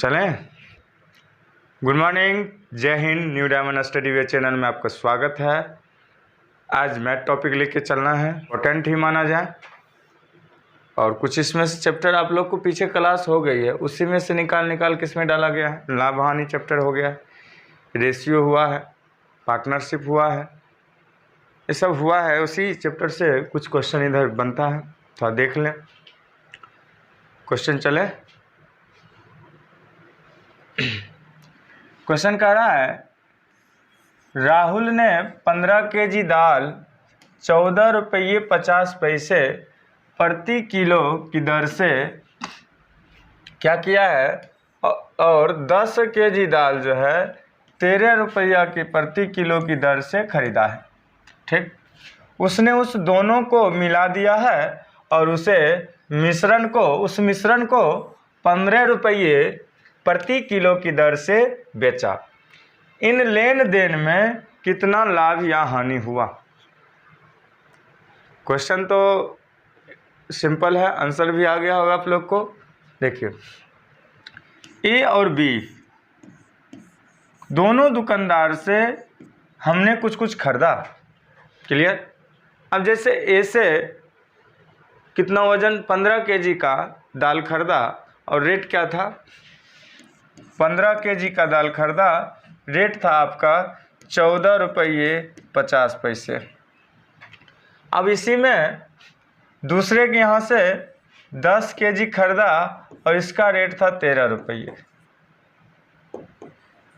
चलें। Good morning, जय Hind. New diamond study वे channel में आपका स्वागत है। आज मैथ टॉपिक लेके चलना है, इम्पोर्टेंट ही माना जाए। और कुछ इसमें से चैप्टर आप लोग को पीछे क्लास हो गई है, उसी में से निकाल किस में डाला गया है। लाभ हानि चैप्टर हो गया है, रेशियो हुआ है, पार्टनरशिप हुआ है, ये सब हुआ है। उसी चैप्टर से कुछ क्वेश्चन इधर बनता है, थोड़ा देख लें। क्वेश्चन चले। क्वेश्चन कह रहा है, राहुल ने 15 केजी दाल 14 रुपये 50 पैसे प्रति किलो की दर से क्या किया है, और 10 केजी दाल जो है 13 रुपया की प्रति किलो की दर से खरीदा है। ठीक, उसने उस दोनों को मिला दिया है और उस मिश्रण को 15 रुपये प्रति किलो की दर से बेचा। इन लेन देन में कितना लाभ या हानि हुआ। क्वेश्चन तो सिंपल है, आंसर भी आ गया होगा आप लोग को। देखिए, ए और बी दोनों दुकानदार से हमने कुछ खरीदा। क्लियर। अब जैसे ए से कितना वजन 15 केजी का दाल खरीदा और रेट क्या था, 15 केजी का दाल खरीदा, रेट था आपका 14 रुपये 50 पैसे। अब इसी में दूसरे के यहाँ से 10 केजी खरीदा और इसका रेट था 13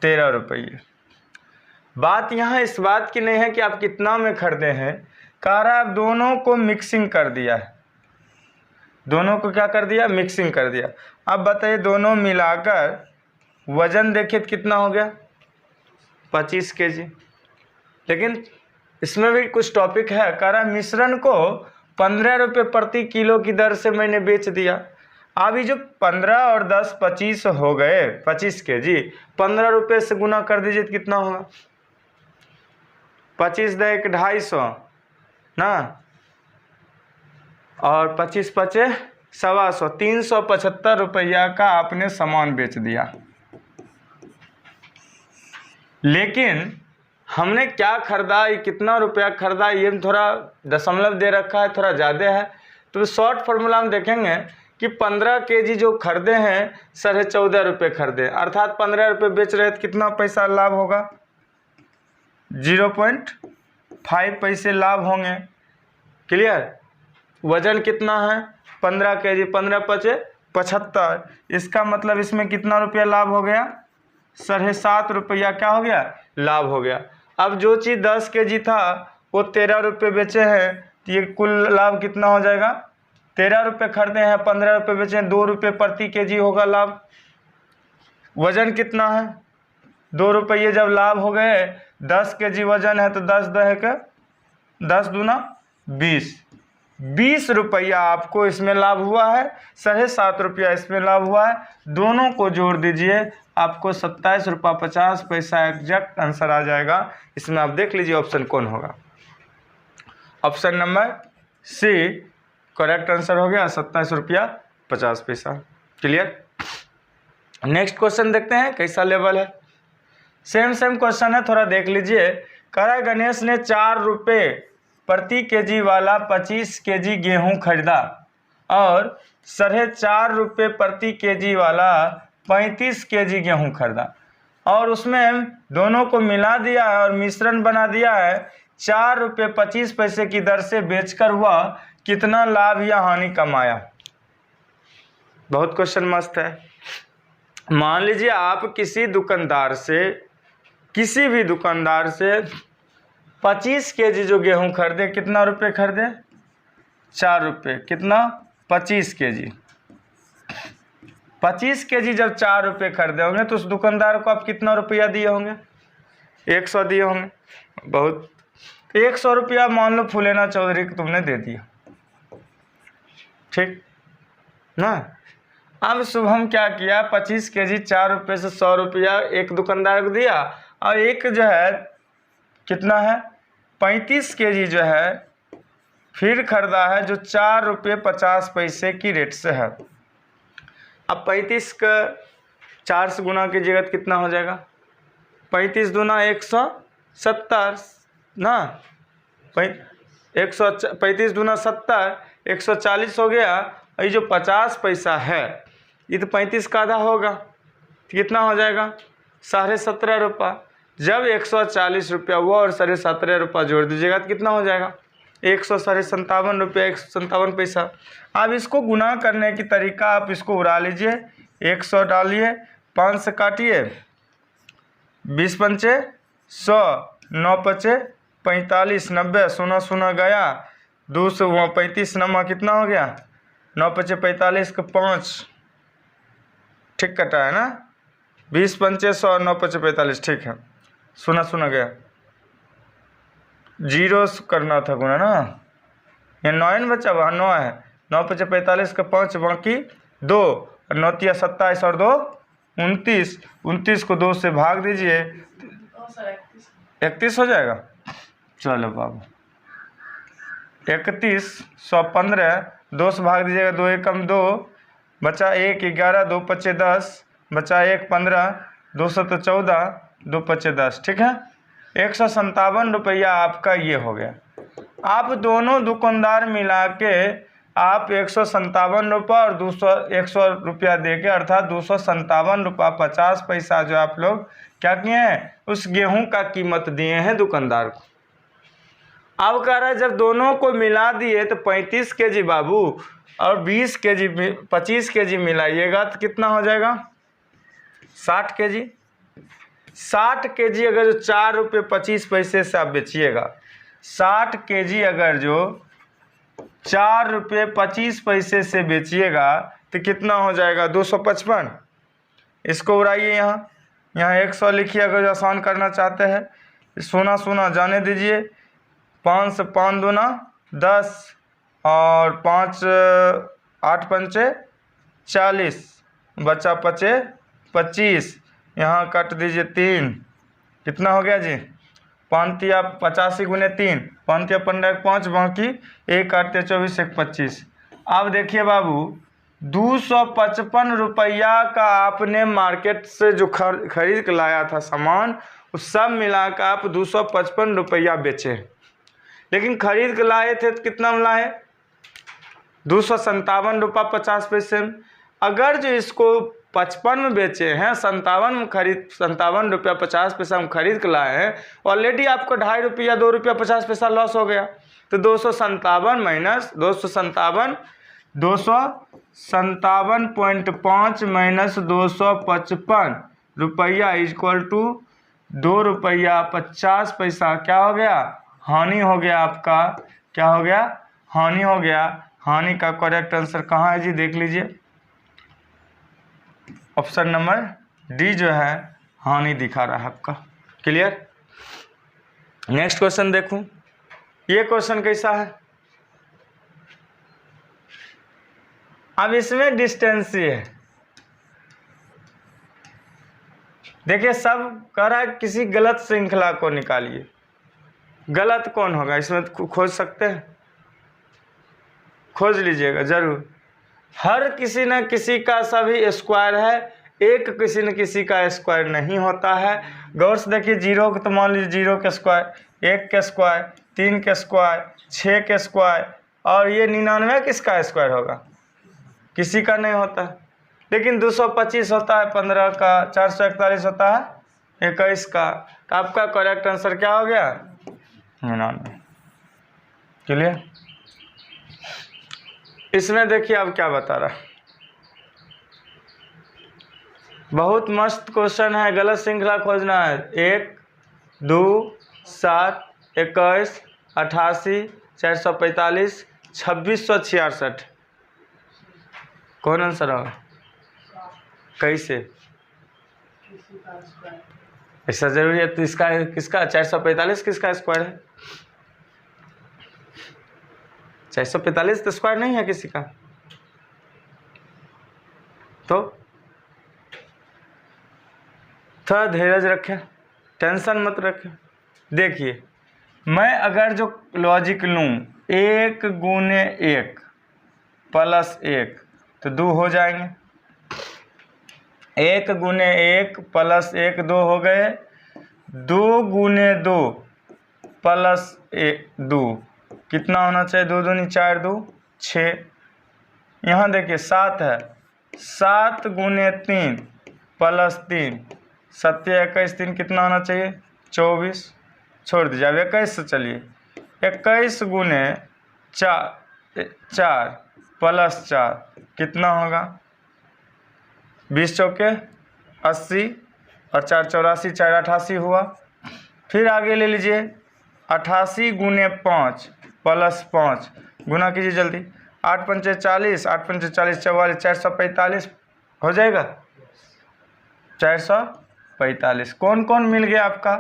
रुपये। बात यहाँ इस बात की नहीं है कि आप कितना में खरीदे हैं, कह रहा है आप दोनों को मिक्सिंग कर दिया है। दोनों को क्या कर दिया, मिक्सिंग कर दिया। अब बताइए, दोनों मिलाकर वजन देखिए कितना हो गया, 25 केजी। लेकिन इसमें भी कुछ टॉपिक है, कह रहा है मिश्रण को 15 रुपये प्रति किलो की दर से मैंने बेच दिया। अभी जो 15 और 10 25 हो गए, 25 केजी, 15 रुपये से गुना कर दीजिए तो कितना होगा, 25 × 1 250 ना, और 25 पचे 125, 375 रुपया का आपने सामान बेच दिया। लेकिन हमने क्या खरीदा, ये कितना रुपया खरीदा, ये थोड़ा दशमलव दे रखा है, थोड़ा ज़्यादा है। तो शॉर्ट फार्मूला हम देखेंगे कि 15 केजी जो खरीदे हैं 14.5 रुपये खरीदे, अर्थात 15 रुपये बेच रहे तो कितना पैसा लाभ होगा, 0.5 पैसे लाभ होंगे। क्लियर। वजन कितना है, 15 केजी, 15 पचे 75, इसका मतलब इसमें कितना रुपया लाभ हो गया, 7.5 रुपया क्या हो गया, लाभ हो गया। अब जो चीज़ 10 केजी था वो 13 रुपये बेचे हैं, तो ये कुल लाभ कितना हो जाएगा, 13 रुपये खरीदे हैं, 15 रुपये बेचे हैं, 2 रुपये प्रति केजी होगा लाभ। वजन कितना है, 2 रुपये जब लाभ हो गए, 10 केजी वजन है तो 10 दूना 20 रुपया आपको इसमें लाभ हुआ है, 7.5 रुपया इसमें लाभ हुआ है। दोनों को जोड़ दीजिए, आपको 27 रुपया 50 पैसा एग्जैक्ट आंसर आ जाएगा। इसमें आप देख लीजिए ऑप्शन कौन होगा। Option number C correct answer हो गया, 27 रुपया 50 पैसा। क्लियर। नेक्स्ट क्वेश्चन देखते हैं कैसा लेवल है। सेम क्वेश्चन है, थोड़ा देख लीजिए। कह रहा है गणेश ने 4 रुपये प्रति केजी वाला 25 केजी गेहूं खरीदा और 4.5 रुपये प्रति केजी वाला 35 केजी गेहूं खरीदा, और उसमें दोनों को मिला दिया है और मिश्रण बना दिया है। 4 रुपये 25 पैसे की दर से बेचकर हुआ कितना लाभ या हानि कमाया। बहुत क्वेश्चन मस्त है। मान लीजिए आप किसी भी दुकानदार से 25 केजी जो गेहूं खरीदे, कितना रुपये खरीदे, 4 रुपये, कितना 25 केजी। 25 केजी जब 4 रुपये खरीदे होंगे तो उस दुकानदार को आप कितना रुपया दिए होंगे, 100 दिए होंगे। बहुत 100 रुपया मान लो फुलेना चौधरी को तुमने दे दिया, ठीक ना। अब शुभम क्या किया, 25 केजी 4 रुपये से 100 रुपया एक दुकानदार को दिया, और एक जो है कितना है 35 केजी जो है फिर खरीदा है, जो 4 रुपये 50 पैसे की रेट से है। अब 35 का 4 से गुना कीजिएगा तो कितना हो जाएगा? 35 दूना 170 ना, 35 दूना 70, 140 हो गया। ये जो 50 पैसा है ये तो 35 का आधा होगा, तो कितना हो जाएगा? 17.5 रुपये। जब 140 रुपया हुआ और 17.5 रुपया जोड़ दीजिएगा तो कितना हो जाएगा? 157 रुपया 157 पैसा। अब इसको गुना करने की तरीका आप इसको उड़ा लीजिए, 100 डालिए, 5 से काटिए, 20 पंचे 100, 9 पंचे 45, 90, 0 0 गया, 235 नमा कितना हो गया? 9 पंचे 45 का 5, ठीक कटा है ना? 20 पंचे 100, 9 पंचे 45, ठीक है। 0 0 गया, 0 करना था गुना ना, ये 9 बचा, वहाँ 9 है। 9 पंचे 45 का 5, बाकी 2, 9 तिया 27 और 2 29, 29 को 2 से भाग दीजिए, 31 हो जाएगा। चलो बाबू, 31 115, 2 से भाग दीजिएगा, 2 एकम 2, बचा 1 11, 2 पच्चे 10, बचा 1 15, 2 तो 14, 2 पच्चे 10, ठीक है। 157 रुपया आपका ये हो गया। आप दोनों दुकानदार मिला के आप 157 रुपये और 100 रुपया दे के, अर्थात 257 रुपया 50 पैसा जो आप लोग क्या किए हैं, उस गेहूं का कीमत दिए हैं दुकानदार को। अब कह रहा है जब दोनों को मिला दिए तो 35 केजी बाबू और 20 केजी 25 केजी मिलाइएगा तो कितना हो जाएगा? 60 केजी। 60 केजी अगर जो 4 रुपये 25 पैसे से आप बेचिएगा, 60 केजी अगर जो 4 रुपये 25 पैसे से बेचिएगा तो कितना हो जाएगा? 255। इसको उड़ाइए, यहाँ 100 लिखिए अगर जो आसान करना चाहते हैं। 0 0 जाने दीजिए, 5 से 5 दूना 10 और 5 8 पंचे 40, बचा पचे 25, यहाँ काट दीजिए 3, कितना हो गया जी? 5 तिया 85 गुने 3, 5 तिया 15 5, बाकी 1 काटते 24 1 25। अब देखिए बाबू, 255 रुपया का आपने मार्केट से जो खरीद के लाया था सामान, उस सब मिला कर आप 255 रुपया बेचे। लेकिन खरीद के लाए थे तो कितना में लाए? 257 रुपया 50 पैसे। अगर जो इसको 55 में बेचे हैं, 57 रुपया 50 पैसा हम खरीद के लाए हैं, ऑलरेडी आपको 2.5 रुपया 2 रुपया 50 पैसा लॉस हो गया। तो 257 माइनस 257.5 माइनस 255 रुपया इक्वल टू 2 रुपया 50 पैसा क्या हो गया? हानि हो गया आपका। क्या हो गया? हानि हो गया। हानि का करेक्ट आंसर कहाँ है जी? देख लीजिए, ऑप्शन नंबर डी जो है हानि दिखा रहा है आपका। क्लियर? नेक्स्ट क्वेश्चन देखूं, ये क्वेश्चन कैसा है? अब इसमें डिस्टेंस ही है। देखिए, सब कह रहा है किसी गलत श्रृंखला को निकालिए। गलत कौन होगा इसमें? खोज सकते हैं, खोज लीजिएगा जरूर। हर किसी न किसी का सभी स्क्वायर है, एक किसी न किसी का स्क्वायर नहीं होता है। गौर से देखिए, 0 को तो मान लीजिए 0 के स्क्वायर, 1 के स्क्वायर, 3 के स्क्वायर, 6 के स्क्वायर, और ये 99 किसका स्क्वायर होगा? किसी का नहीं होता। लेकिन 225 होता है, 15 का, 441 होता है, 21 का। तो आपका करेक्ट आंसर क्या हो गया? 99। क्लियर? इसमें देखिए अब क्या बता रहा, बहुत मस्त क्वेश्चन है। गलत श्रृंखला खोजना है। 1 2 7 21 88 445 2666। कौन आंसर होगा? कैसे? ऐसा जरूरी है? तो इसका किसका 445 किसका स्क्वायर है? 445 तो स्क्वायर नहीं है किसी का। तो थोड़ा धीरज रखें, टेंशन मत रखें। देखिए, मैं अगर जो लॉजिक लूँ 1 गुने 1 प्लस 1 तो 2 हो जाएंगे। 1 गुने 1 प्लस 1 2 हो गए, 2 गुने 2 प्लस 2 कितना होना चाहिए, 2 दूनी 4 2 6। यहाँ देखिए 7 है, 7 गुने 3 प्लस 3 7 21 3 कितना होना चाहिए 24। छोड़ दीजिए, अब 21 से चलिए, 21 गुने 4 प्लस 4 कितना होगा, 20 चौके 80 और 4 84 4 88 हुआ। फिर आगे ले लीजिए 88 गुने 5 प्लस 5 गुना कीजिए जल्दी, 8 पंचे 40 8 पंचे 40 44 445 हो जाएगा 445। कौन कौन मिल गया आपका,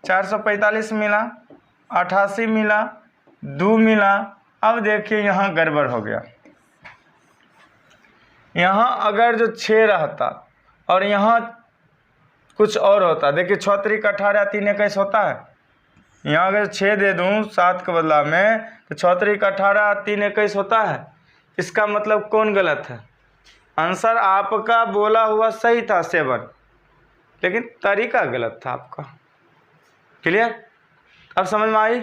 445 मिला, 88 मिला, 2 मिला। अब देखिए यहाँ गड़बड़ हो गया, यहाँ अगर जो 6 रहता और यहाँ कुछ और होता, देखिए 6 3 18 3 21 होता है, यहाँ अगर 6 दे दूँ 7 के बदला में तो 6 3 18 3 21 होता है। इसका मतलब कौन गलत है, आंसर आपका बोला हुआ सही था 7, लेकिन तरीका गलत था आपका। क्लियर, अब समझ में आई,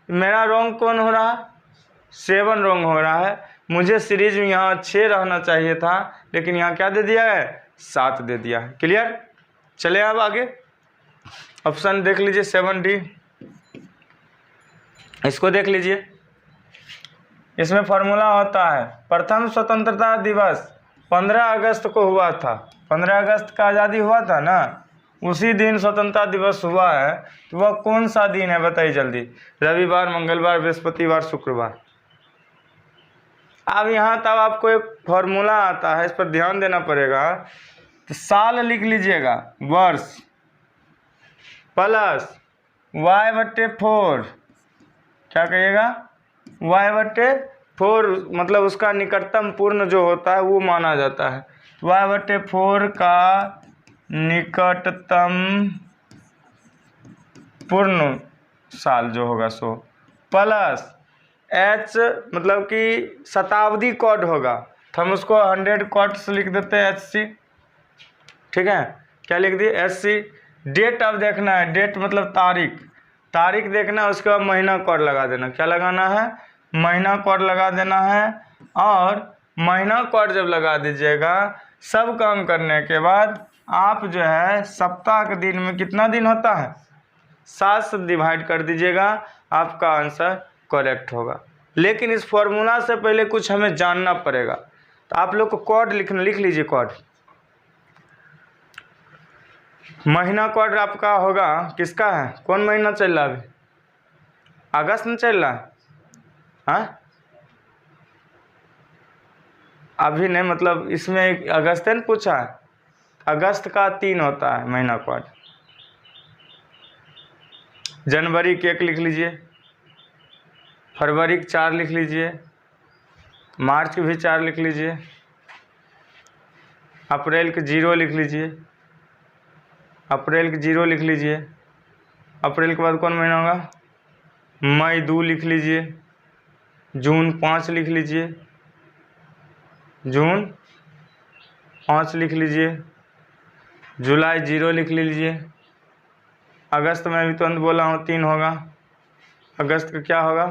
मेरा रॉन्ग कौन हो रहा है, 7 रॉन्ग हो रहा है। मुझे सीरीज में यहाँ 6 रहना चाहिए था, लेकिन यहाँ क्या दे दिया है 7 दे दिया है। क्लियर, चले अब आगे, ऑप्शन देख लीजिए 7D, इसको देख लीजिए। इसमें फॉर्मूला होता है, प्रथम स्वतंत्रता दिवस 15 अगस्त को हुआ था, 15 अगस्त का आज़ादी हुआ था ना, उसी दिन स्वतंत्रता दिवस हुआ है, तो वह कौन सा दिन है बताइए जल्दी, रविवार, मंगलवार, बृहस्पतिवार, शुक्रवार। अब यहाँ तब आपको एक फॉर्मूला आता है, इस पर ध्यान देना पड़ेगा। तो साल लिख लीजिएगा, वर्ष प्लस y/4, क्या कहिएगा y/4, मतलब उसका निकटतम पूर्ण जो होता है वो माना जाता है, y/4 का निकटतम पूर्ण साल जो होगा सो, प्लस h मतलब कि शताब्दी कोड होगा, तो हम उसको 100 कोड से लिख देते हैं HC। ठीक है, क्या लिख दिए HC। डेट अब देखना है, डेट मतलब तारीख, तारीख देखना है, उसके बाद महीना कोड लगा देना, क्या लगाना है महीना कोड लगा देना है। और महीना कोड जब लगा दीजिएगा, सब काम करने के बाद आप जो है सप्ताह के दिन में कितना दिन होता है 7 से डिवाइड कर दीजिएगा, आपका आंसर करेक्ट होगा। लेकिन इस फॉर्मूला से पहले कुछ हमें जानना पड़ेगा, तो आप लोग को कोड लिख लीजिए। कोड, महीना कोड आपका होगा, किसका है, कौन महीना चल रहा है अभी, अगस्त में चल रहा है, हाँ अभी नहीं, मतलब इसमें अगस्त ने पूछा है, अगस्त का 3 होता है महीना कोड। जनवरी के 1 लिख लीजिए, फरवरी के 4 लिख लीजिए, मार्च के भी 4 लिख लीजिए, अप्रैल के 0 लिख लीजिए, अप्रैल के 0 लिख लीजिए। अप्रैल के बाद कौन महीना होगा, मई 2 लिख लीजिए, जून 5 लिख लीजिए, जून 5 लिख लीजिए, जुलाई 0 लिख लीजिए, अगस्त में अभी तुरंत बोला हूँ 3 होगा, अगस्त का क्या होगा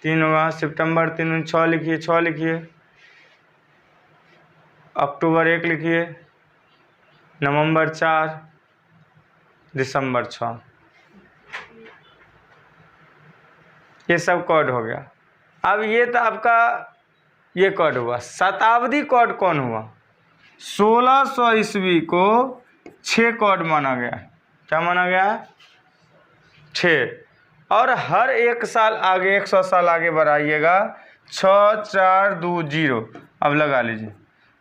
3 होगा, सितंबर 3 6 लिखिए, 6 लिखिए, अक्टूबर 1 लिखिए, नवंबर 4, दिसंबर 6। ये सब कोड हो गया। अब ये तो आपका ये कोड हुआ। शताब्दी कोड कौन हुआ, 1600 ईस्वी को 6 कोड माना गया। क्या माना गया, 6। और हर एक साल आगे 100 साल आगे बढ़ाइएगा, 6 4 2 0। अब लगा लीजिए,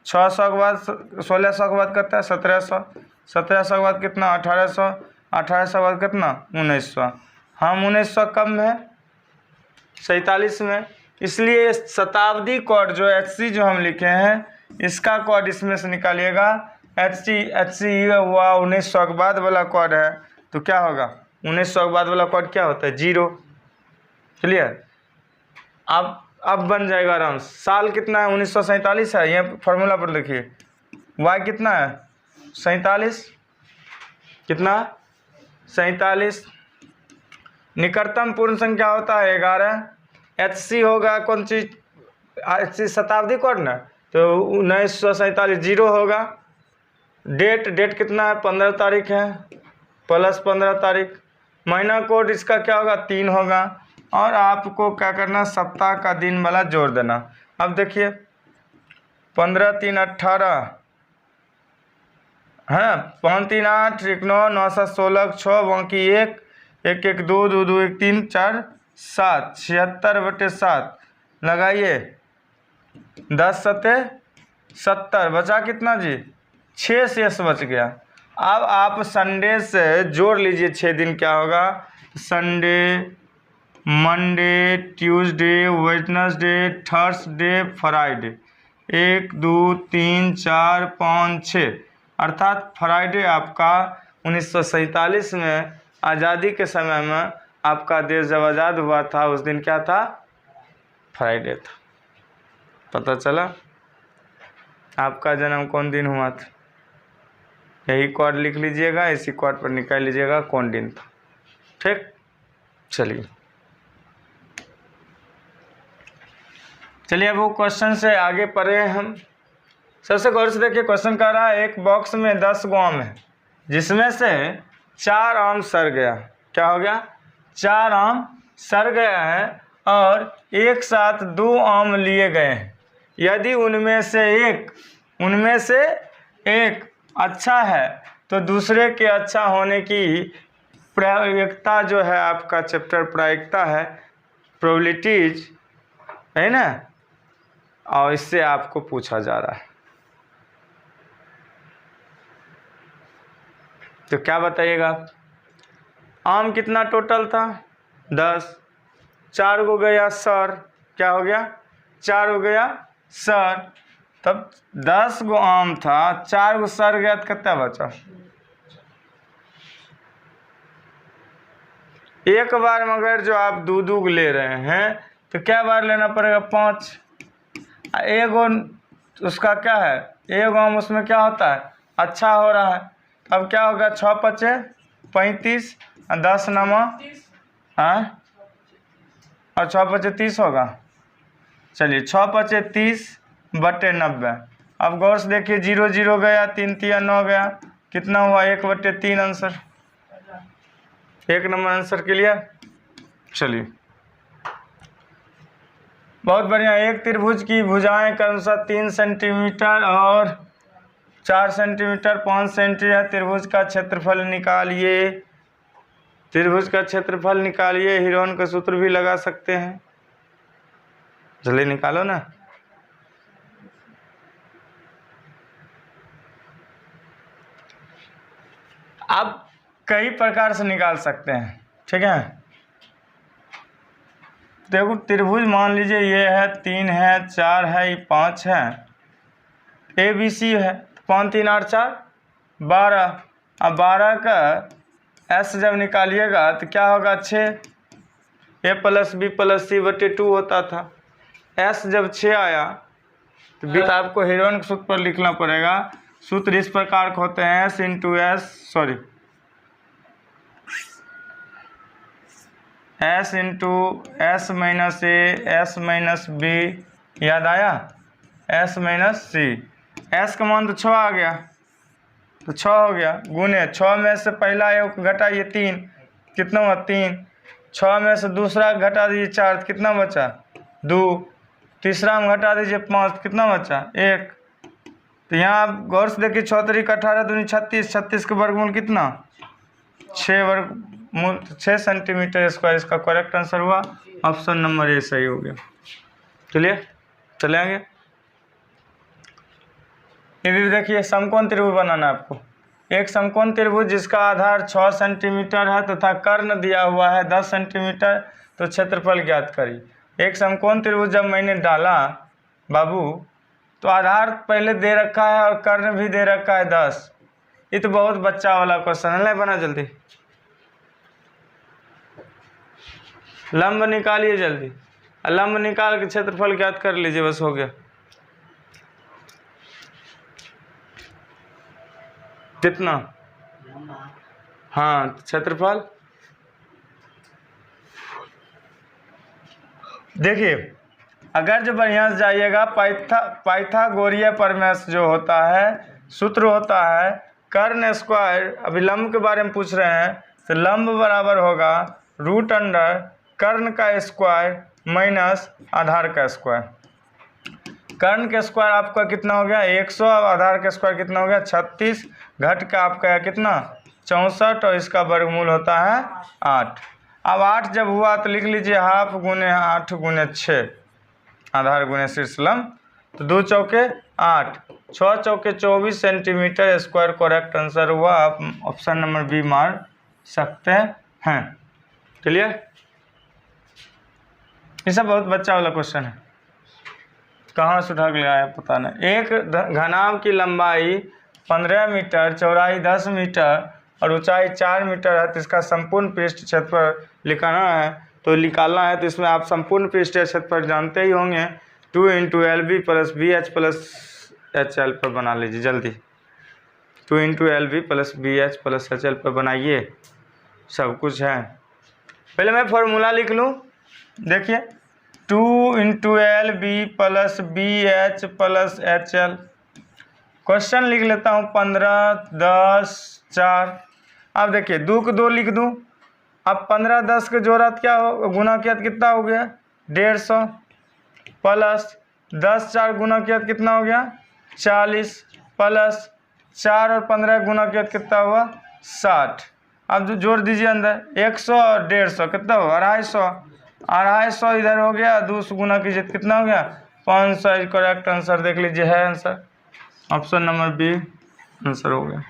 600 के बाद 1600 के बाद कितना है 1700, 1700 के बाद कितना 1800, 1800 के बाद कितना 1900। हम 1900 कब में 47 में, इसलिए शताब्दी कोड जो HC जो हम लिखे हैं, इसका कोड इसमें से निकालिएगा। HC ये हुआ 1900 के बाद वाला कोड है, तो क्या होगा 1900 के बाद वाला कोड क्या होता है 0। क्लियर, अब बन जाएगा आराम। साल कितना है 1947 है, ये फार्मूला पर लिखिए। Y कितना है 47, कितना 47। निकटतम पूर्ण संख्या होता है 11। HC होगा कौन चीज, HC शताब्दी कोड ना, तो 1947 जीरो होगा। डेट कितना है, 15 तारीख है, प्लस 15 तारीख। महीना कोड इसका क्या होगा, 3 होगा। और आपको क्या करना, सप्ताह का दिन वाला जोड़ देना। अब देखिए 15 3 18 है, 5 3 8 1 9 9 7 16 6 बाकी 1 1 1 2 2 2 1 3 4 7 76/7 लगाइए, 10 7 70 बचा कितना जी, 6 शेष बच गया। अब आप संडे से जोड़ लीजिए 6 दिन, क्या होगा, Sunday, Monday, Tuesday, Wednesday, Thursday, Friday, 1 2 3 4 5 6, अर्थात फ्राइडे आपका 1947 में आज़ादी के समय में आपका देश जब आज़ाद हुआ था, उस दिन क्या था, फ्राइडे था। पता चला आपका जन्म कौन दिन हुआ था। यही कोड लिख लीजिएगा, इसी कोड पर निकाल लीजिएगा कौन दिन था। ठीक, चलिए अब वो क्वेश्चन से आगे पढ़े हम। सबसे गौर से देखिए, क्वेश्चन कह रहा है एक बॉक्स में 10 गो आम है, जिसमें से 4 आम सड़ गया। क्या हो गया, 4 आम सड़ गया है और एक साथ 2 आम लिए गए हैं। यदि उनमें से एक अच्छा है तो दूसरे के अच्छा होने की प्रायिकता जो है, आपका चैप्टर प्रायिकता है, प्रोबेबिलिटीज है ना, और इससे आपको पूछा जा रहा है। तो क्या बताइएगा आप, आम कितना टोटल था, 10, 4 गो गया सर, क्या हो गया, 4 हो गया सर। तब 10 गो आम था, 4 गो सर गया तो कितना बचा। एक बार मगर जो आप दूध ले रहे हैं तो क्या बार लेना पड़ेगा, 5। एगो उसका क्या है, एगो आम उसमें क्या होता है, अच्छा हो रहा है। अब क्या होगा, 6 5 35 10 नमा और 6 5 30 होगा। चलिए 6 5 30/90। अब गौर से देखिए, 0 0 गया, 3 3 9 गया, कितना हुआ, 1/3 आंसर। 1 number answer clear. चलिए बहुत बढ़िया। एक त्रिभुज की भुजाएं क्रमशः 3 सेंटीमीटर और 4 सेंटीमीटर 5 सेंटीमीटर। त्रिभुज का क्षेत्रफल निकालिए। त्रिभुज का क्षेत्रफल निकालिए, हीरोन का सूत्र भी लगा सकते हैं, जल्दी निकालो ना। आप कई प्रकार से निकाल सकते हैं, ठीक है। देखो त्रिभुज मान लीजिए ये है, 3 है, 4 है, ये 5 है, ABC है, 5 3 8 4 12। अब 12 का S जब निकालिएगा तो क्या होगा, 6। A + B + C/2 होता था। S जब 6 आया तो B आपको हीरोन के सूत्र पर लिखना पड़ेगा। सूत्र इस प्रकार के होते हैं, S × S, sorry, S × S - A S - B, याद आया, S - C। S का मान तो 6 आ गया, तो 6 हो गया, गुने 6 में से पहला एक घटाइए 3, कितना हुआ 3। 6 में से दूसरा घटा दीजिए 4, कितना बचा 2। तीसरा में घटा दीजिए 5, कितना बचा 1। तो यहाँ आप गौर से देखिए, 6 3 18 दूनी 36, 36 का वर्गमूल कितना, 6 वर्गमूल 6 सेंटीमीटर स्क्वायर। इसका करेक्ट आंसर हुआ ऑप्शन नंबर ए, सही हो गया। चलिए चले आगे। ये भी देखिए, समकोण त्रिभुज बनाना है आपको। एक समकोण त्रिभुज जिसका आधार 6 सेंटीमीटर है तथा कर्ण दिया हुआ है 10 सेंटीमीटर, तो क्षेत्रफल ज्ञात करिए। एक समकोण त्रिभुज जब मैंने डाला बाबू, तो आधार पहले दे रखा है और कर्ण भी दे रखा है 10। ये तो बहुत बच्चा वाला क्वेश्चन है, बना जल्दी, लंब निकालिए जल्दी। लंब निकाल के क्षेत्रफल ज्ञात कर लीजिए, बस हो गया। कितना? हाँ, क्षेत्रफल देखिए, अगर जो बढ़िया से जाइएगा, पाइथागोरीय प्रमेय जो होता है, सूत्र होता है कर्ण स्क्वायर। अभी लंब के बारे में पूछ रहे हैं, तो लंब बराबर होगा रूट अंडर कर्ण का स्क्वायर माइनस आधार का स्क्वायर। कर्ण के स्क्वायर आपका कितना हो गया 100, आधार का स्क्वायर कितना हो गया 36, घट का आपका कितना 64, और इसका वर्गमूल होता है 8। अब 8 जब हुआ तो लिख लीजिए हाफ गुने 8 गुने 6, आधार गुने शीर्ष लंब, तो 2 चौके 8, 6 चौके 24 सेंटीमीटर स्क्वायर करेक्ट आंसर हुआ। आप ऑप्शन नंबर बी मार सकते हैं। क्लियर? ये सब बहुत बच्चा वाला क्वेश्चन है, कहाँ से उठा के ले आया पता नहीं। एक घनाभ की लंबाई 15 मीटर, चौड़ाई 10 मीटर और ऊंचाई 4 मीटर है, तो इसका संपूर्ण पृष्ठ क्षेत्रफल लिखाना है, तो निकालना है। तो इसमें आप संपूर्ण पृष्ठ क्षेत्रफल जानते ही होंगे, 2 × LB + BH + HL पर बना लीजिए जल्दी। 2 × LB + BH + HL पर बनाइए, सब कुछ है। पहले मैं फॉर्मूला लिख लूँ, देखिए 2 × LB + BH + HL। क्वेश्चन लिख लेता हूँ 15, 10, 4। अब देखिए 2 को 2 लिख दूँ, अब 15 10 के जोड़ा क्या हो, गुना किया तो कितना हो गया 150, प्लस 10 4 गुना किया तो कितना हो गया 40, प्लस 4 और 15 गुना किया तो कितना हुआ 60। अब जो जोड़ दीजिए अंदर 100 और 150 कितना हो 250, 250 इधर हो गया, 200 गुना कीजिए तो कितना हो गया 500। करेक्ट आंसर देख लीजिए है answer, option number B answer हो गया।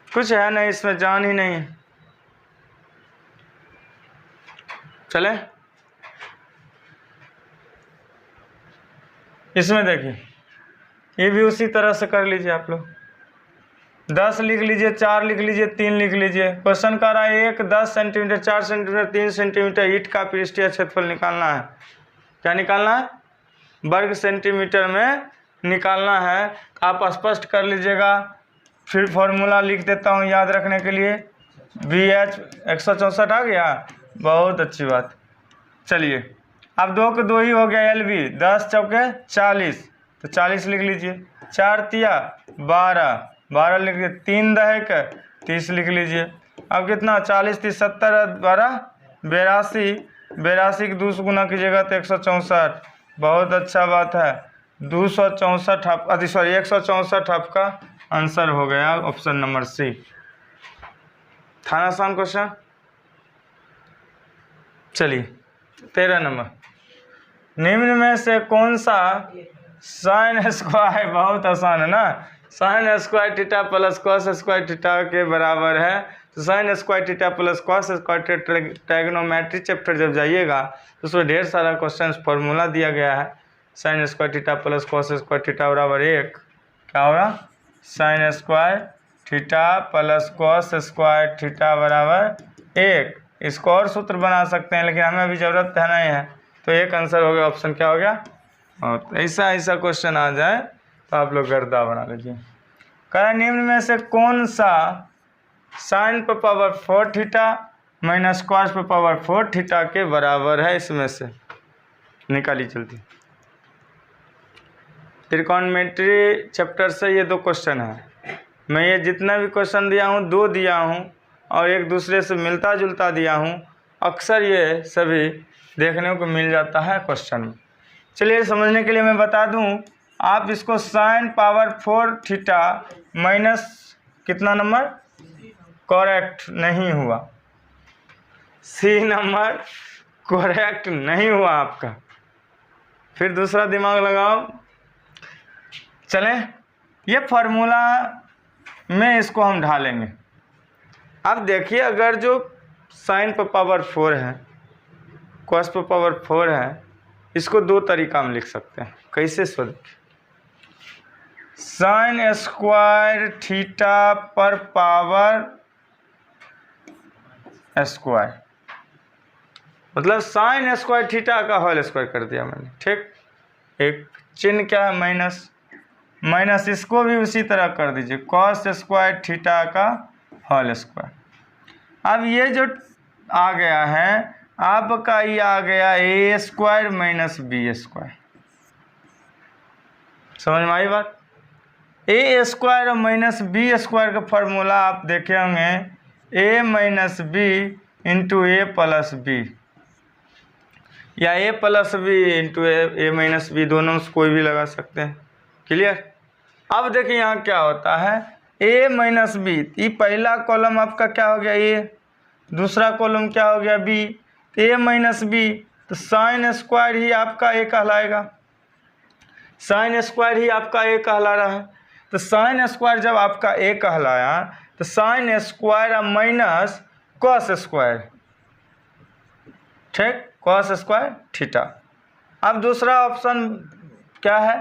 कुछ है नहीं इसमें, जान ही नहीं। चले इसमें देखिए, ये भी उसी तरह से कर लीजिए आप लोग। 10 लिख लीजिए, 4 लिख लीजिए, 3 लिख लीजिए। क्वेश्चन कह रहा है 1 10 सेंटीमीटर 4 सेंटीमीटर 3 सेंटीमीटर ईंट का पृष्ठीय क्षेत्रफल निकालना है। क्या निकालना है? वर्ग सेंटीमीटर में निकालना है। आप स्पष्ट कर लीजिएगा, फिर फॉर्मूला लिख देता हूँ याद रखने के लिए। BH 164 आ गया, बहुत अच्छी बात। चलिए अब 2 के 2 ही हो गया LB, 10 चौके 40, तो 40 लिख लीजिए। 4 तिया 12, 12 लिख लीजिए। 3 दहेक 30 लिख लीजिए। अब कितना 40 30 70 12 82, 82 की 200 गुना कीजिएगा तो 164। बहुत अच्छा बात है, 264 सॉरी 164 आपका आंसर हो गया, ऑप्शन नंबर सी। था ना आसान क्वेश्चन? चलिए 13 नंबर, निम्न में से कौन सा साइन स्क्वायर, बहुत आसान है ना, sine square theta plus cos square theta के बराबर है। तो sine square theta plus cos square trigonometry chapter जब जाइएगा तो उसमें ढेर सारा क्वेश्चन फॉर्मूला दिया गया है। Sign square theta plus cos square theta बराबर 1, क्या होगा sign square theta plus cos square theta बराबर 1। इसको और सूत्र बना सकते हैं, लेकिन हमें अभी ज़रूरत है नहीं है, तो एक आंसर हो गया, ऑप्शन क्या हो गया। और ऐसा क्वेश्चन आ जाए तो आप लोग गर्दा बना लीजिए। कह निम्न में से कौन सा साइन पर पावर 4 थीटा माइनस कॉस पर पावर 4 थीटा के बराबर है, इसमें से निकाली चलती। त्रिकोणमिति चैप्टर से ये 2 क्वेश्चन है। मैं ये जितना भी क्वेश्चन दिया हूँ 2 दिया हूँ और एक दूसरे से मिलता जुलता दिया हूँ। अक्सर ये सभी देखने को मिल जाता है क्वेश्चन में। चलिए समझने के लिए मैं बता दूं, आप इसको साइन पावर 4 थीटा माइनस कितना नंबर करेक्ट नहीं हुआ, सी नंबर करेक्ट नहीं हुआ आपका। फिर दूसरा दिमाग लगाओ। चलें ये फार्मूला में इसको हम ढालेंगे। अब देखिए, अगर जो साइन पर पावर 4 है कॉस पर पावर 4 है, इसको 2 तरीका में लिख सकते हैं। कैसे सो देखिए, साइन स्क्वायर थीटा पर पावर स्क्वायर, मतलब साइन स्क्वायर थीटा का होल स्क्वायर कर दिया मैंने, ठीक। एक चिन्ह क्या है माइनस, माइनस इसको भी उसी तरह कर दीजिए, कॉस स्क्वायर थीटा का होल स्क्वायर। अब ये जो आ गया है आपका, ये आ गया ए स्क्वायर माइनस बी स्क्वायर। समझ में आई बात? ए स्क्वायर और माइनस बी स्क्वायर का फॉर्मूला आप देखे होंगे, ए माइनस बी इंटू ए प्लस बी, या ए प्लस बी इंटू ए माइनस बी, दोनों से कोई भी लगा सकते हैं। क्लियर? अब देखिए यहाँ क्या होता है, ए माइनस बी, ये पहला कॉलम आपका क्या हो गया ए, दूसरा कॉलम क्या हो गया बी, ए माइनस बी, तो साइन स्क्वायर ही आपका ए कहलाएगा, साइन स्क्वायर ही आपका ए कहला रहा है। तो साइन स्क्वायर जब आपका ए कहलाया तो sine square minus cos square, ठीक, कॉस स्क्वायर थीटा। अब दूसरा ऑप्शन क्या है,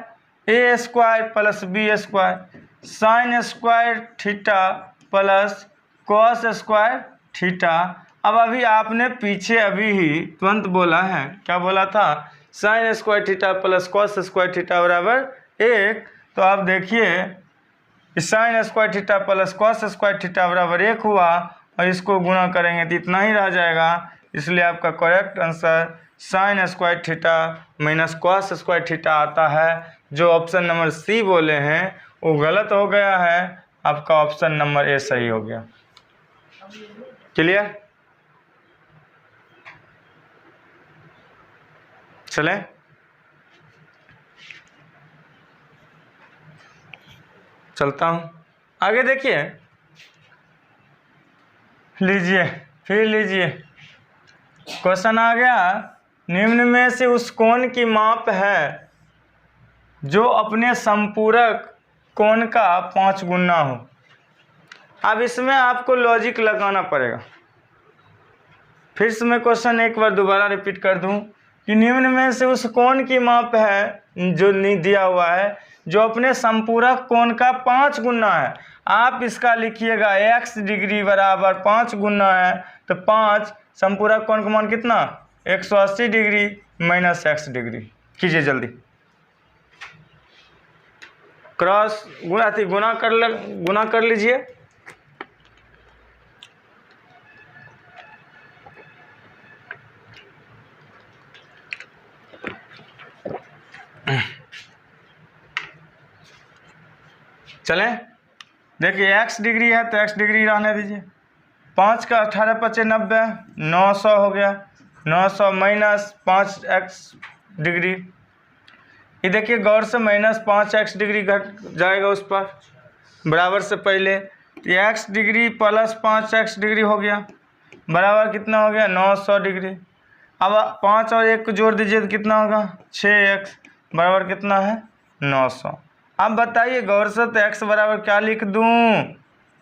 A square plus B square, sine square theta plus cos square theta. अब अभी आपने पीछे अभी ही तुरंत बोला है, क्या बोला था, sign square theta plus cos square theta बराबर 1। तो आप देखिए sign square theta plus cos square theta बराबर 1 हुआ, और इसको गुणा करेंगे तो इतना ही रह जाएगा। इसलिए आपका correct answer sine square theta minus cos square theta आता है। जो ऑप्शन नंबर सी बोले हैं वो गलत हो गया है, आपका ऑप्शन नंबर ए सही हो गया। क्लियर? चले चलता हूँ आगे। देखिए लीजिए, फिर लीजिए, क्वेश्चन आ गया, निम्न में से उस कोण की माप है जो अपने संपूरक कोण का 5 गुना हो। अब इसमें आपको लॉजिक लगाना पड़ेगा। फिर से मैं क्वेश्चन एक बार दोबारा रिपीट कर दूं कि निम्न में से उस कोण की माप है जो नहीं दिया हुआ है जो अपने संपूरक कोण का 5 गुना है। आप इसका लिखिएगा x डिग्री बराबर 5 गुना है, तो 5 संपूरक कोण का मान कितना, 180 डिग्री माइनस x डिग्री। कीजिए जल्दी, क्रॉस गुना कर लीजिए। चलें, देखिए x डिग्री है तो x डिग्री रहने दीजिए, 5 का 18 पचे 90, 900 हो गया, 900 माइनस 5x डिग्री। ये देखिए गौर से माइनस 5x डिग्री घट जाएगा उस पर बराबर से पहले, तो x degree plus 5x degree हो गया, बराबर कितना हो गया 900 डिग्री। अब 5 और 1 को जोड़ दीजिए तो कितना होगा 6x, बराबर कितना है 900। अब बताइए गौर से, तो x बराबर क्या लिख दूँ,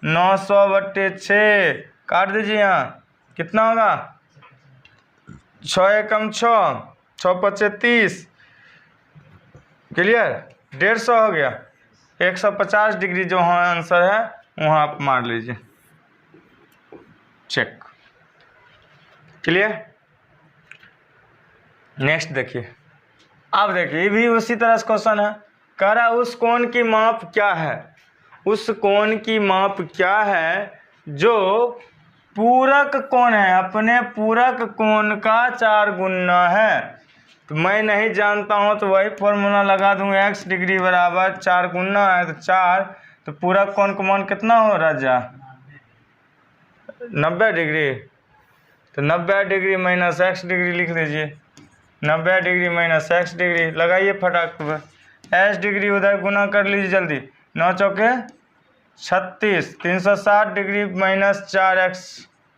900/6, काट दीजिए यहाँ, कितना होगा 6 एकम 6, 6 पचे 30, क्लियर, 150 हो गया। 150 डिग्री जो वहाँ आंसर है वहाँ आप मार लीजिए, चेक। क्लियर? नेक्स्ट देखिए, अब देखिए ये भी उसी तरह से क्वेश्चन है, कह रहा उस कोण की माप क्या है, उस कोण की माप क्या है जो पूरक कोण है, अपने पूरक कोण का 4 गुना है। तो मैं नहीं जानता हूं तो वही फॉर्मूला लगा दूंगा, x डिग्री बराबर 4 गुना है तो 4, तो पूरक कोण का मान कितना हो राजा 90 डिग्री, तो 90 डिग्री माइनस x डिग्री लिख लीजिए, 90 डिग्री माइनस x डिग्री लगाइए फटाक पर, h डिग्री उधर गुना कर लीजिए जल्दी, 9 चौके 36, 360 degree minus 4x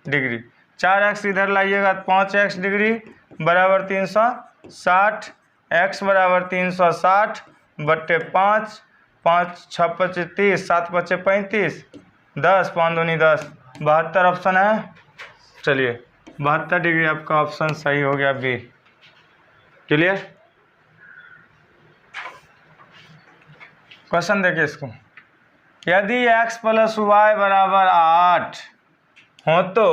degree, 4x इधर लाइएगा 5x डिग्री बराबर 360, x बराबर 360 बट्टे 5, 5 6 पचे 30, 7 पचे 35, 10 5 दूनी 10, 72 ऑप्शन है। चलिए 72 डिग्री आपका ऑप्शन सही हो गया बी। क्लियर? क्वेश्चन देखिए इसको, यदि x प्लस वाई बराबर 8 हो तो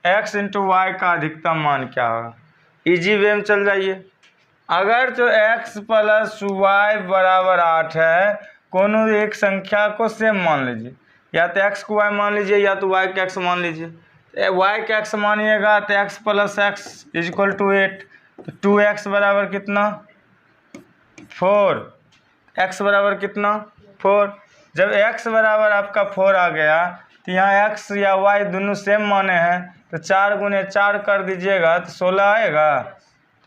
x इंटू वाई का अधिकतम मान क्या होगा। इजी वे में चल जाइए, अगर जो x प्लस वाई बराबर 8 है कोनो एक संख्या को सेम मान लीजिए, या तो x को y मान लीजिए या तो y को x मान लीजिए। y को x मानिएगा तो x plus X equal to 8, तो 2x बराबर कितना 4, x बराबर कितना 4। जब x बराबर आपका 4 आ गया तो यहाँ x या y दोनों सेम माने हैं, तो 4 गुने 4 कर दीजिएगा तो 16 आएगा।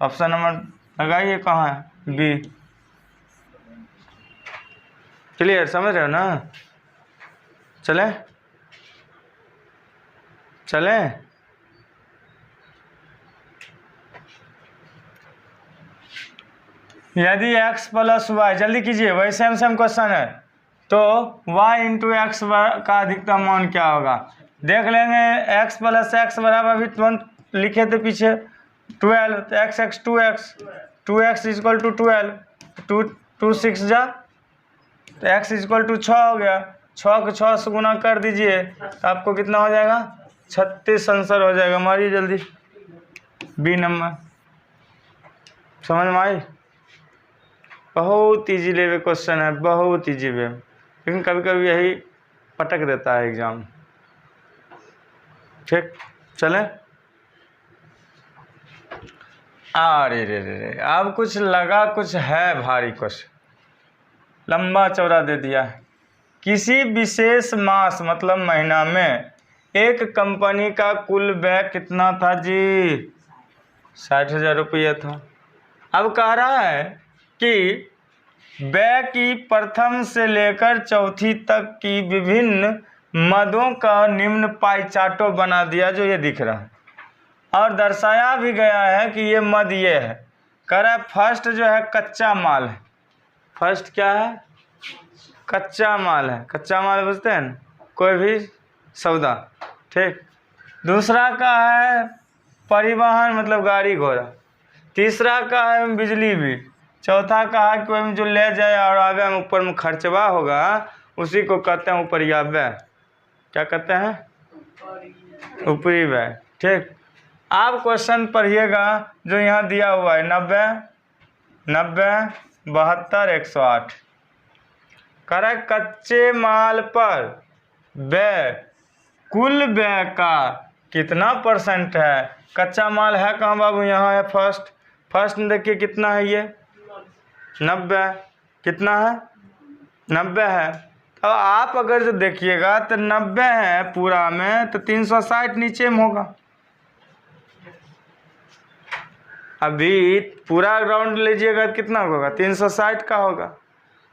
ऑप्शन नंबर लगाइए कहाँ है, बी। क्लियर, समझ रहे हो ना? चले चले यदि x प्लस वाई, जल्दी कीजिए, वही सेम सेम क्वेश्चन है, तो y इंटू एक्स का अधिकतम मान क्या होगा देख लेंगे। x प्लस एक्स बराबर भी तुरंत लिखे थे पीछे 12, तो x x 2x equal to 12, 2 6 जा तो x इजक्वल टू 6 हो गया। 6 को 6 से गुना कर दीजिए तो आपको कितना हो जाएगा 36 आंसर हो जाएगा। मारिए जल्दी, बी नंबर। समझ में आई? बहुत इजी लेवल क्वेश्चन है, बहुत इजी वे, लेकिन कभी कभी यही पटक देता है एग्जाम। ठीक, चले। अरे रे अब कुछ लगा, कुछ है भारी क्वेश्चन, लंबा चौड़ा दे दिया है। किसी विशेष मास मतलब महीना में एक कंपनी का कुल व्यय कितना था जी? 60,000 रुपये था। अब कह रहा है कि व्यय की प्रथम से लेकर चौथी तक की विभिन्न मदों का निम्न पाई चार्टो बना दिया, जो ये दिख रहा है, और दर्शाया भी गया है कि ये मद ये है। कह रहा है फर्स्ट जो है कच्चा माल है। फर्स्ट क्या है? कच्चा माल है। कच्चा माल बुझते हैं ना, कोई भी सौदा। ठीक। दूसरा का है परिवहन मतलब गाड़ी घोड़ा। तीसरा का है बिजली बिल। चौथा का है कोई जो ले जाए और आवे में ऊपर में खर्चवा होगा, उसी को कहते हैं ऊपरिया व्यय। क्या कहते हैं? ऊपरी व्यय। ठीक। आप क्वेश्चन पढ़िएगा जो यहाँ दिया हुआ है 90, 72, 108। करे कच्चे माल पर व्यय कुल व्यय का कितना परसेंट है? कच्चा माल है कहाँ बाबू? यहाँ है फर्स्ट में देखिए कितना है ये 90। कितना है? 90 है। तो आप अगर जो देखिएगा तो 90 है पूरा में, तो 360 नीचे में होगा। अभी पूरा राउंड लीजिएगा तो कितना होगा? 360 का होगा।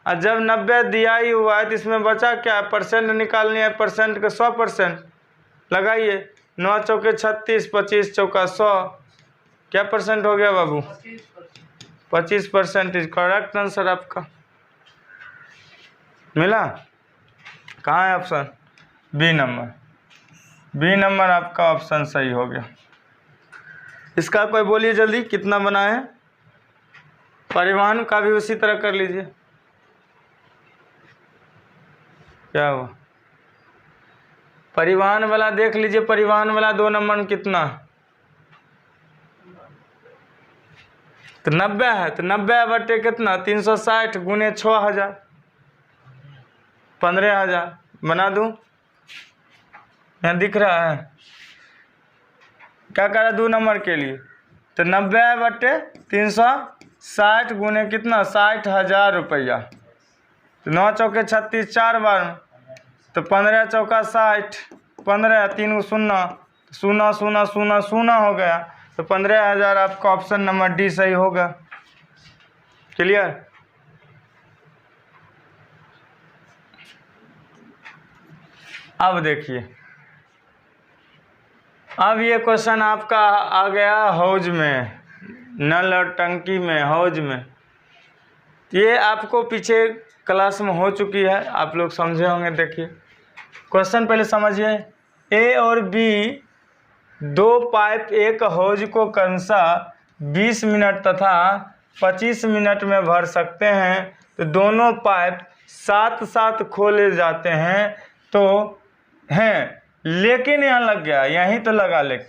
और जब 90 दिया ही हुआ है तो इसमें बचा क्या है? परसेंट निकालनी है। परसेंट का 100% लगाइए। 9 चौके 36, 25 चौका 100, क्या परसेंट हो गया बाबू? 25% इज करेक्ट आंसर आपका। मिला? कहाँ है option? B number. B number आपका ऑप्शन सही हो गया। इसका कोई बोलिए जल्दी, कितना बना है? परिवहन का भी उसी तरह कर लीजिए। क्या हुआ? परिवहन वाला देख लीजिए, परिवहन वाला 2 नंबर में कितना? तो 90 है, तो 90 बटे कितना? 360 गुने 6000, 15,000 बना दूं? यहाँ दिख रहा है क्या कर रहा है 2 नंबर के लिए? तो 90 बटे 360 गुने कितना? 60,000 रुपया। तो 9 चौके 36, 4 बार, तो 15 चौका 60, 15 3 0, 0 0 0 0 हो गया। तो 15,000 आपका ऑप्शन नंबर डी सही होगा। क्लियर? अब देखिए, अब ये क्वेश्चन आपका आ गया हौज में, नल और टंकी में, हौज में। ये आपको पीछे क्लास में हो चुकी है, आप लोग समझे होंगे। देखिए क्वेश्चन पहले समझिए। ए और बी 2 पाइप एक हौज को क्रमशः 20 मिनट तथा 25 मिनट में भर सकते हैं, तो दोनों पाइप साथ साथ खोले जाते हैं तो हैं, लेकिन यहाँ लग गया, यहीं तो लगा, लेकिन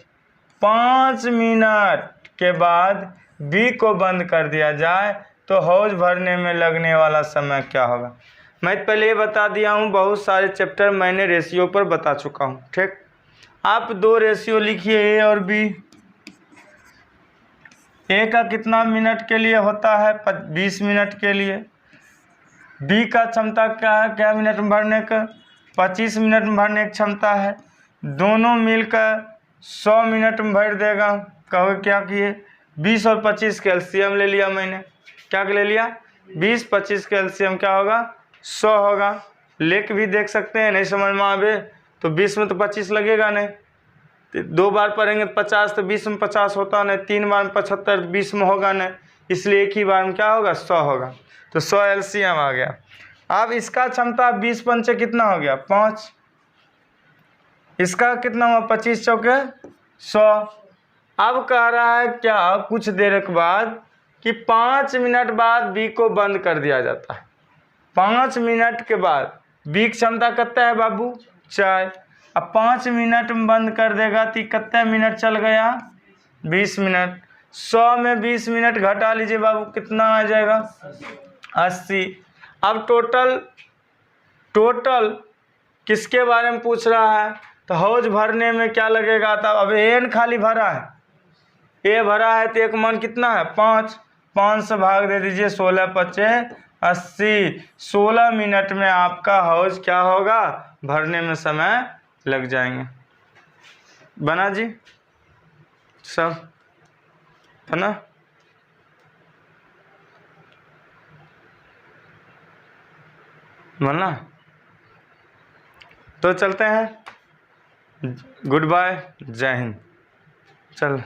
5 मिनट के बाद बी को बंद कर दिया जाए तो हौज भरने में लगने वाला समय क्या होगा? मैं पहले ये बता दिया हूँ, बहुत सारे चैप्टर मैंने रेशियो पर बता चुका हूँ। ठीक, आप 2 रेशियो लिखिए, ए और बी। ए का कितना मिनट के लिए होता है? 20 मिनट के लिए। बी का क्षमता क्या है, क्या मिनट में भरने का? 25 मिनट में भरने की क्षमता है। दोनों मिलकर 100 मिनट में भर देगा। कहो क्या किए? 20 और 25 का एलसीएम ले लिया मैंने। क्या ले लिया? 20 25 का एलसीएम क्या होगा? 100 होगा। लेके भी देख सकते हैं, नहीं समझ में आवे तो 20 में तो 25 लगेगा नहीं, तो 2 बार पढ़ेंगे तो 50, तो 20 में 50 होता नहीं, 3 बार में 75, 20 में होगा नहीं, इसलिए एक ही बार में क्या होगा? 100 होगा। तो 100 एलसीएम आ गया। अब इसका क्षमता 20 पंचे कितना हो गया? 5। इसका कितना हुआ? 25 चौके 100। अब कह रहा है क्या, कुछ देर के बाद कि 5 मिनट बाद बी को बंद कर दिया जाता है। 5 मिनट के बाद बी की क्षमता कितना है बाबू? 4। अब 5 मिनट में बंद कर देगा तो कितना मिनट चल गया? 20 मिनट। 100 में 20 मिनट घटा लीजिए बाबू, कितना आ जाएगा? 80। अब टोटल किसके बारे में पूछ रहा है? तो हौज भरने में क्या लगेगा? तब अब एन खाली भरा है, ए भरा है तो एक मन कितना है? 5। 5 से भाग दे दीजिए, 16 पचे 80। 16 मिनट में आपका हौज क्या होगा? भरने में समय लग जाएंगे। बना जी? सब बना? बना? तो चलते हैं। गुड बाय, जय हिंद। चल।